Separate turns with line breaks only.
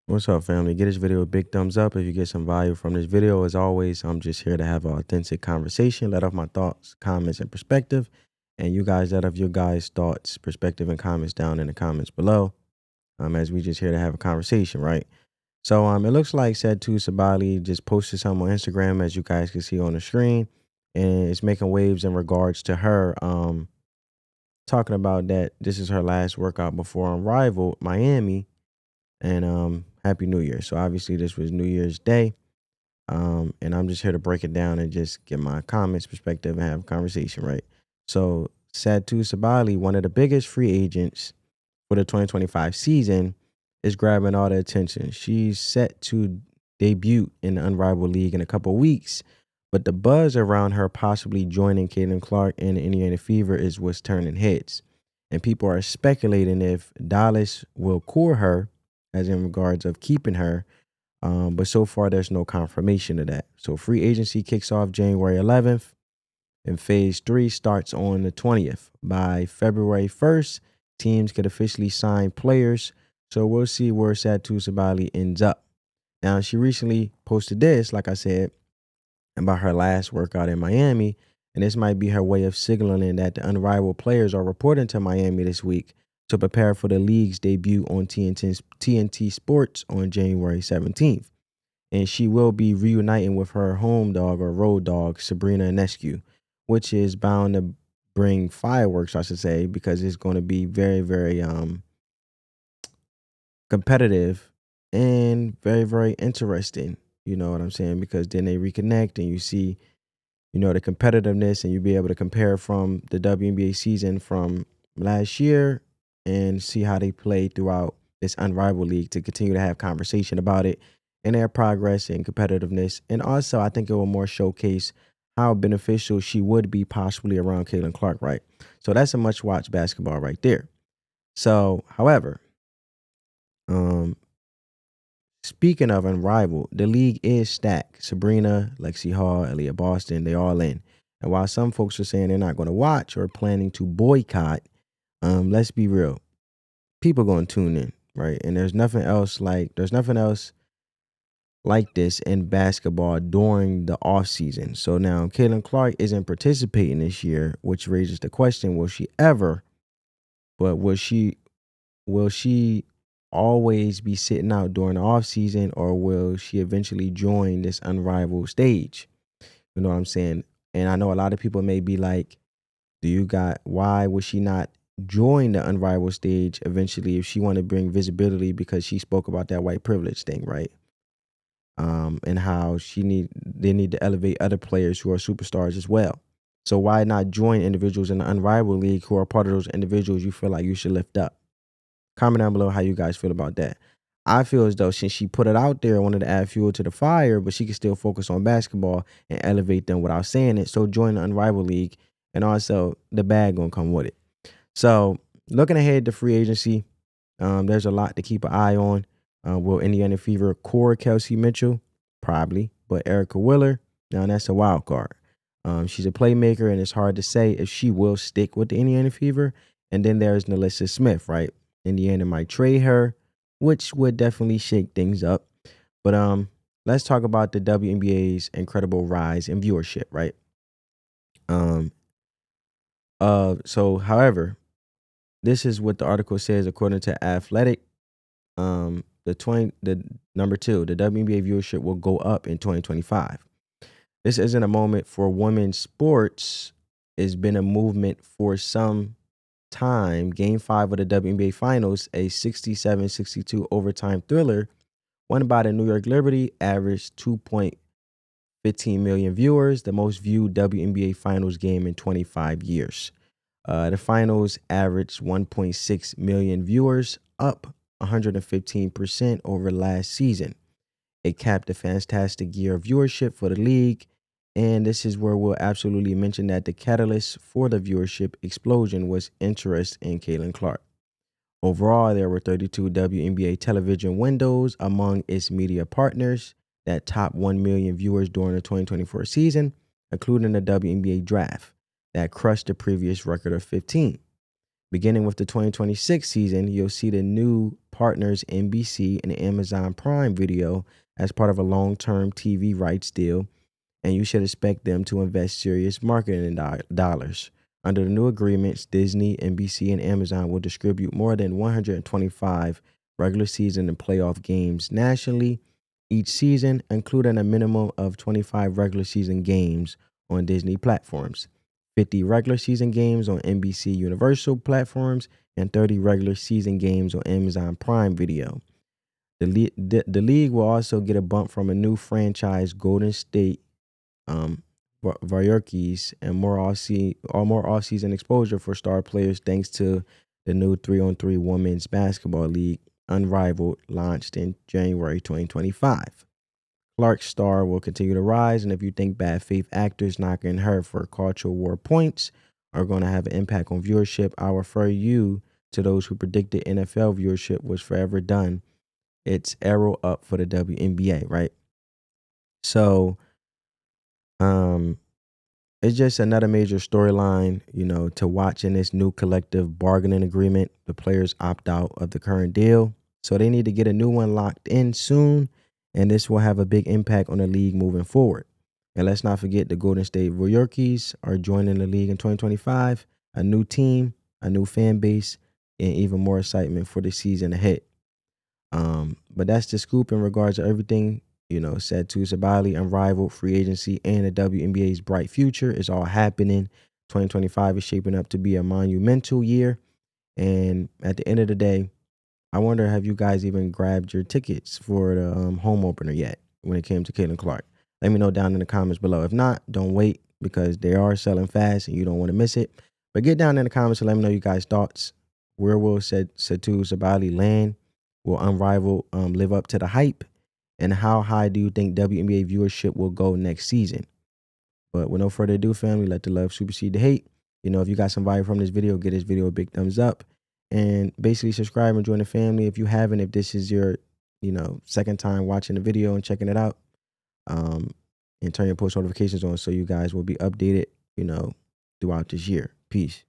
What's up, family? Get this video a big thumbs up if you get some value from this video. As always, I'm just here to have an authentic conversation, let off my thoughts, comments, and perspective. And you guys let off your guys' thoughts, perspective, and comments down in the comments below. As we just here to have a conversation, right? So it looks like Satou Sabally just posted something on Instagram, as you guys can see on the screen, and it's making waves in regards to her talking about that this is her last workout before Rival Miami. And Happy New Year. So obviously this was New Year's Day. And I'm just here to break it down and just get my comments, perspective, and have a conversation, right? So Satou Sabally, one of the biggest free agents for the 2025 season, is grabbing all the attention. She's set to debut in the Unrivaled League in a couple weeks, but the buzz around her possibly joining Caitlin Clark in the Indiana Fever is what's turning heads. And people are speculating if Dallas will core her, as in regards of keeping her. But so far, there's no confirmation of that. So free agency kicks off January 11th, and phase 3 starts on the 20th. By February 1st, teams could officially sign players. So we'll see where Satou Sabally ends up. Now, she recently posted this, like I said, about her last workout in Miami. And this might be her way of signaling that the unrivaled players are reporting to Miami this week to prepare for the league's debut on TNT Sports on January 17th. And she will be reuniting with her home dog or road dog, Sabrina Ionescu, which is bound to bring fireworks, I should say, because it's going to be very, very competitive and very, very interesting. You know what I'm saying? Because then they reconnect and you see, the competitiveness, and you'll be able to compare from the WNBA season from last year and see how they play throughout this unrivaled league to continue to have conversation about it and their progress and competitiveness. And also, I think it will more showcase how beneficial she would be possibly around Caitlin Clark, right? So that's a much watched basketball right there. So, however, speaking of unrivaled, the league is stacked. Sabrina, Lexi Hall, Aaliyah Boston, they all in. And while some folks are saying they're not going to watch or planning to boycott, let's be real. People going to tune in, right? And there's nothing else like this in basketball during the off season. So now Caitlin Clark isn't participating this year, which raises the question: will she ever? But will she always be sitting out during the off season, or will she eventually join this unrivaled stage? You know what I'm saying? And I know a lot of people may be like, why would she not join the unrivaled stage eventually if she want to bring visibility, because she spoke about that white privilege thing, right? And how they need to elevate other players who are superstars as well. So why not join individuals in the unrivaled league who are part of those individuals you feel like you should lift up? Comment down below how you guys feel about that. I feel as though since she put it out there, wanted to add fuel to the fire, but she can still focus on basketball and elevate them without saying it. So join the unrivaled league, and also the bag gonna come with it. So looking ahead to free agency, there's a lot to keep an eye on. Will Indiana Fever core Kelsey Mitchell? Probably, but Erica Wheeler, now that's a wild card. She's a playmaker, and it's hard to say if she will stick with the Indiana Fever. And then there's Nalissa Smith, right? Indiana might trade her, which would definitely shake things up. But let's talk about the WNBA's incredible rise in viewership, right? However, this is what the article says according to Athletic. The number 2, the WNBA viewership will go up in 2025. This isn't a moment for women's sports. It's been a movement for some time. Game 5 of the WNBA Finals, a 67-62 overtime thriller, won by the New York Liberty, averaged 2.15 million viewers, the most viewed WNBA Finals game in 25 years. The finals averaged 1.6 million viewers, up 115% over last season. It capped a fantastic year of viewership for the league. And this is where we'll absolutely mention that the catalyst for the viewership explosion was interest in Caitlin Clark. Overall, there were 32 WNBA television windows among its media partners that topped 1 million viewers during the 2024 season, including the WNBA draft that crushed the previous record of 15. Beginning with the 2026 season, you'll see the new partners NBC and Amazon Prime Video as part of a long-term TV rights deal, and you should expect them to invest serious marketing dollars. Under the new agreements, Disney, NBC, and Amazon will distribute more than 125 regular season and playoff games nationally each season, including a minimum of 25 regular season games on Disney platforms, 50 regular season games on NBC Universal platforms, and 30 regular season games on Amazon Prime Video. The league will also get a bump from a new franchise, Golden State Warriors, and more all-season exposure for star players thanks to the new 3-on-3 Women's Basketball League, Unrivaled, launched in January 2025. Clark's star will continue to rise, and if you think bad faith actors knocking her for cultural war points are going to have an impact on viewership, I'll refer you to those who predicted NFL viewership was forever done. It's arrow up for the WNBA, right? So, it's just another major storyline, to watch in this new collective bargaining agreement. The players opt out of the current deal, so they need to get a new one locked in soon, and this will have a big impact on the league moving forward. And let's not forget the Golden State Warriors are joining the league in 2025, a new team, a new fan base, and even more excitement for the season ahead. But that's the scoop in regards to everything. Satou Sabally, Unrivaled, free agency, and the WNBA's bright future is all happening. 2025 is shaping up to be a monumental year. And at the end of the day, I wonder, have you guys even grabbed your tickets for the home opener yet when it came to Caitlin Clark? Let me know down in the comments below. If not, don't wait, because they are selling fast and you don't want to miss it. But get down in the comments and let me know you guys' thoughts. Where will Satou Sabally land? Will Unrivaled live up to the hype? And how high do you think WNBA viewership will go next season? But with no further ado, family, let the love supersede the hate. If you got some value from this video, give this video a big thumbs up. And basically subscribe and join the family if you haven't, if this is your, second time watching the video and checking it out. And turn your post notifications on so you guys will be updated, throughout this year. Peace.